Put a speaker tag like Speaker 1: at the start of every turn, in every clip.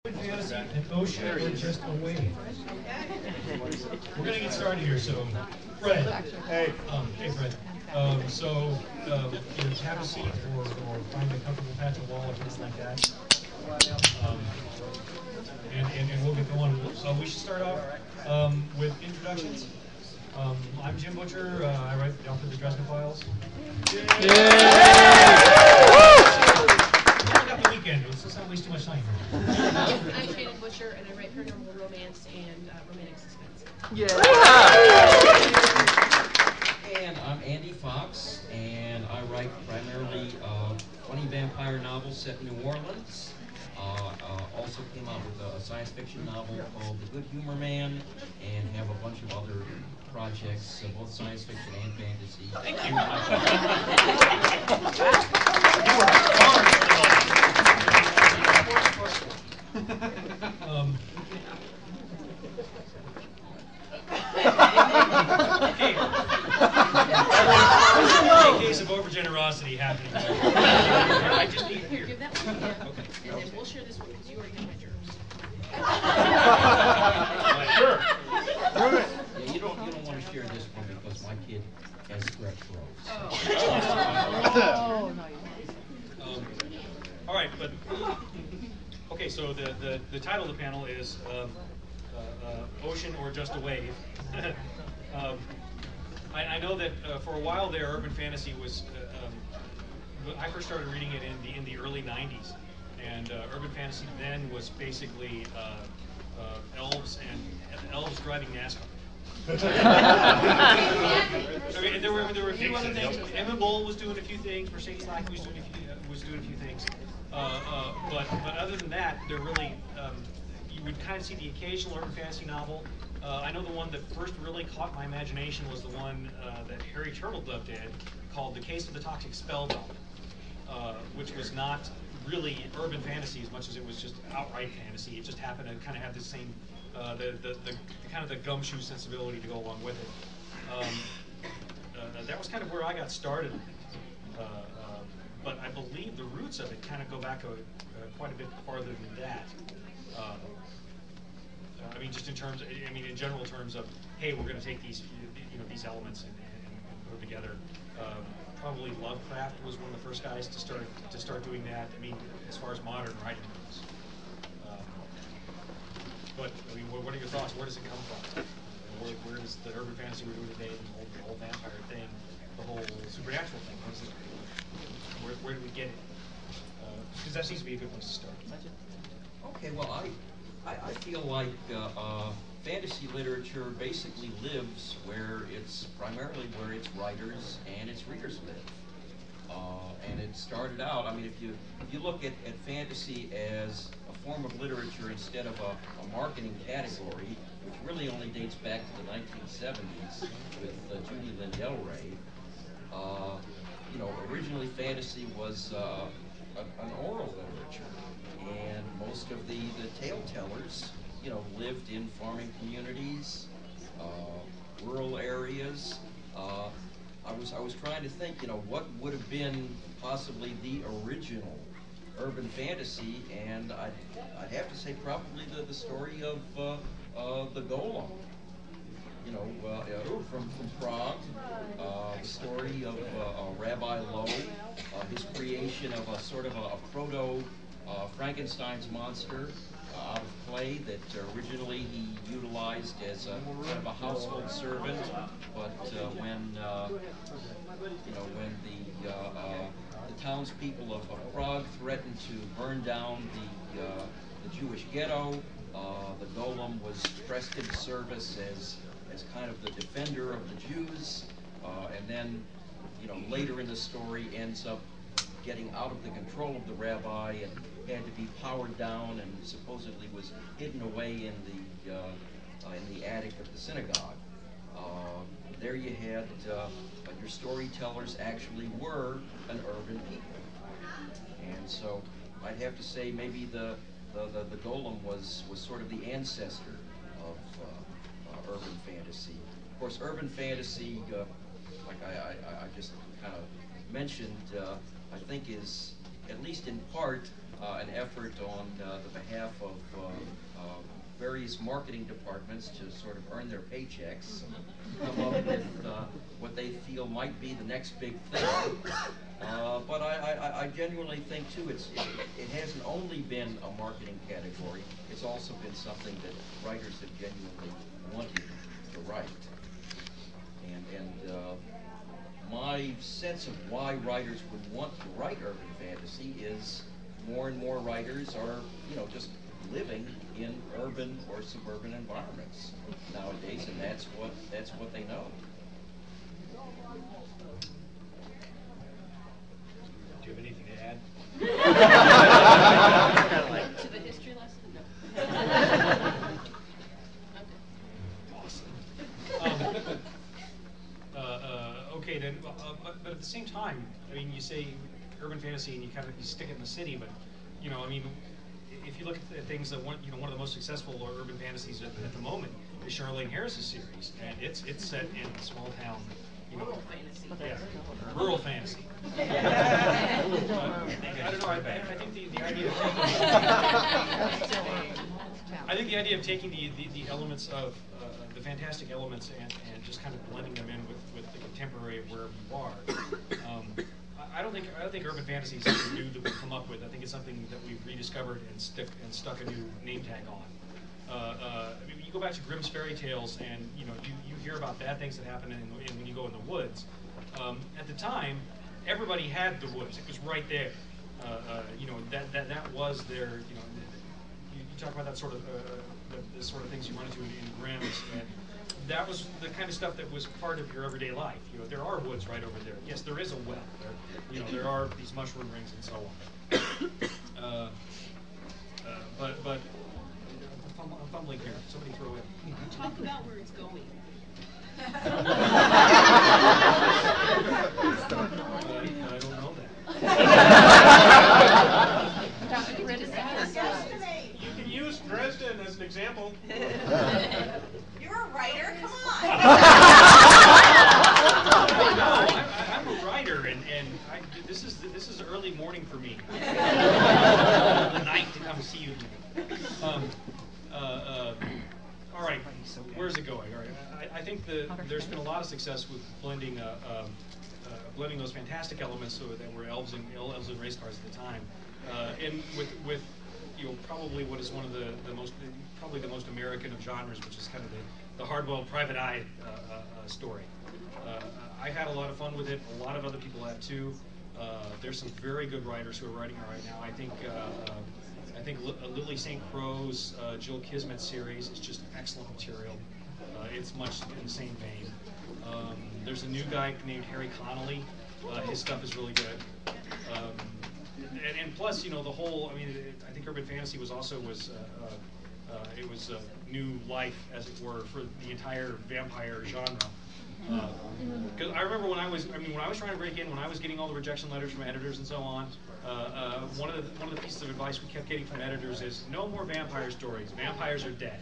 Speaker 1: Fantasy, an ocean, or just a wave? We're gonna get started here. So, Fred. Hey, Fred. Have a seat or find a comfortable patch of wall or something like that. Um, and we'll get going. We should start off with introductions. I'm Jim Butcher. I write for the Dresden Files. The weekend. Let's not waste too much time.
Speaker 2: I'm Shannon Butcher, and I write paranormal romance and romantic suspense.
Speaker 3: Yeah.
Speaker 4: And I'm Andy Fox, and I write primarily funny vampire novels set in New Orleans. Also came out with a science fiction novel called The Good Humor Man, and have a bunch of other projects, both science fiction and fantasy.
Speaker 1: Thank you. A case of overgenerosity happening. I just need here.
Speaker 2: Give that one, yeah.
Speaker 1: Okay.
Speaker 2: And then we'll share this one because you already got my germs.
Speaker 1: Sure.
Speaker 4: Yeah, you don't want to share this one because my kid has strep throat.
Speaker 2: Oh.
Speaker 3: No, you
Speaker 1: All right, but okay. So the title of the panel is Ocean or Just a Wave. I know that for a while there, urban fantasy was. I first started reading it in the early '90s, and urban fantasy then was basically elves driving NASCAR. Okay, and there were a few other things. Emmett Bull was doing a few things. Mercedes Lackey was doing a few things. But other than that, there really you would kind of see the occasional urban fantasy novel. I know the one that first really caught my imagination was the one that Harry Turtledove did, called The Case of the Toxic Spellbound, which was not really urban fantasy as much as it was just outright fantasy. It just happened to kind of have the same, the kind of the gumshoe sensibility to go along with it. That was kind of where I got started. But I believe the roots of it kind of go back quite a bit farther than that. I mean, just in terms, in general terms of, hey, we're going to take these, these elements and put them together. Probably Lovecraft was one of the first guys to start doing that. I mean, as far as modern writing goes. But I mean, what are your thoughts? Where does it come from? Where does the urban fantasy we're doing today, the whole vampire thing, the whole supernatural thing? Where do we get it? Because that seems to be a good place to start.
Speaker 4: Okay, well, I feel like fantasy literature basically lives primarily where its writers and its readers live. And it started out, I mean, if you look at fantasy as a form of literature instead of a marketing category, which really only dates back to the 1970s with Judy Lindell Ray. Originally fantasy was an oral literature, and most of the tale tellers, lived in farming communities, rural areas. I was trying to think, what would have been possibly the original urban fantasy, and I'd have to say probably the story of the Golem. From Prague, the story of Rabbi Lowe, his creation of a sort of a proto Frankenstein's monster out of clay that originally he utilized as a kind of a household servant, but when the townspeople of Prague threatened to burn down the Jewish ghetto, the Golem was pressed into service as kind of the defender of the Jews, and then, later in the story ends up getting out of the control of the rabbi and had to be powered down, and supposedly was hidden away in the attic of the synagogue. There you had your storytellers actually were an urban people, and so I'd have to say maybe the Golem was sort of the ancestor of urban fantasy. Of course, urban fantasy, like I just kind of mentioned, I think is, at least in part, an effort on the behalf of various marketing departments to sort of earn their paychecks, come up with what they feel might be the next big thing. But I genuinely think too, it hasn't only been a marketing category, it's also been something that writers have genuinely wanted to write. And my sense of why writers would want to write urban fantasy is more and more writers are, just living in urban or suburban environments nowadays, and that's what they know.
Speaker 1: Do you have anything to add?
Speaker 2: To the history lesson? No.
Speaker 1: Awesome. Okay, then, but at the same time, I mean, you say urban fantasy and you stick it in the city, but, I mean, if you look at things that one of the most successful urban fantasies at the moment is Charlene Harris's series, and it's set in a small town,
Speaker 2: Rural fantasy.
Speaker 1: Yeah, rural fantasy. I don't know. I think the idea of taking the elements of the fantastic elements and just kind of blending them in with the contemporary of wherever you are. I don't think urban fantasy is something new that we've come up with. I think it's something that we've rediscovered and stuck a new name tag on. I mean, you go back to Grimm's fairy tales, and you hear about bad things that happen when you go in the woods. At the time, everybody had the woods; it was right there. That was their. You talk about that sort of the sort of things you run into in Grimm's, and that was the kind of stuff that was part of your everyday life. There are woods right over there. Yes, there is a well. There are these mushroom rings and so on. But I'm fumbling here. Somebody throw it.
Speaker 2: Talk about where it's going.
Speaker 1: I don't know that. You can use Dresden as an example.
Speaker 3: You're a writer? Come on!
Speaker 1: No, I'm a writer, and this is early morning for me. The night to come see you. All right, where's it going? All right, I think there's been a lot of success with blending those fantastic elements that were elves and race cars at the time, and with probably what is one of the most American of genres, which is kind of the hard-boiled private eye story. I had a lot of fun with it. A lot of other people have too. There's some very good writers who are writing it right now. I think Lily St. Crow's Jill Kismet series is just excellent material. It's much in the same vein. There's a new guy named Harry Connolly. His stuff is really good. And plus, the whole. I mean, I think urban fantasy was new life, as it were, for the entire vampire genre. Because I remember when I was trying to break in, when I was getting all the rejection letters from editors and so on, one of the pieces of advice we kept getting from editors is no more vampire stories. Vampires are dead.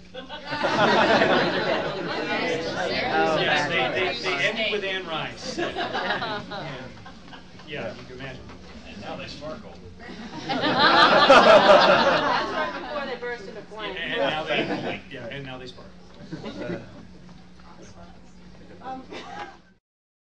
Speaker 1: Yes, they ended with Anne Rice. Yeah, you can imagine.
Speaker 5: And now they sparkle.
Speaker 3: That's right before they burst into flames.
Speaker 1: And now they sparkle.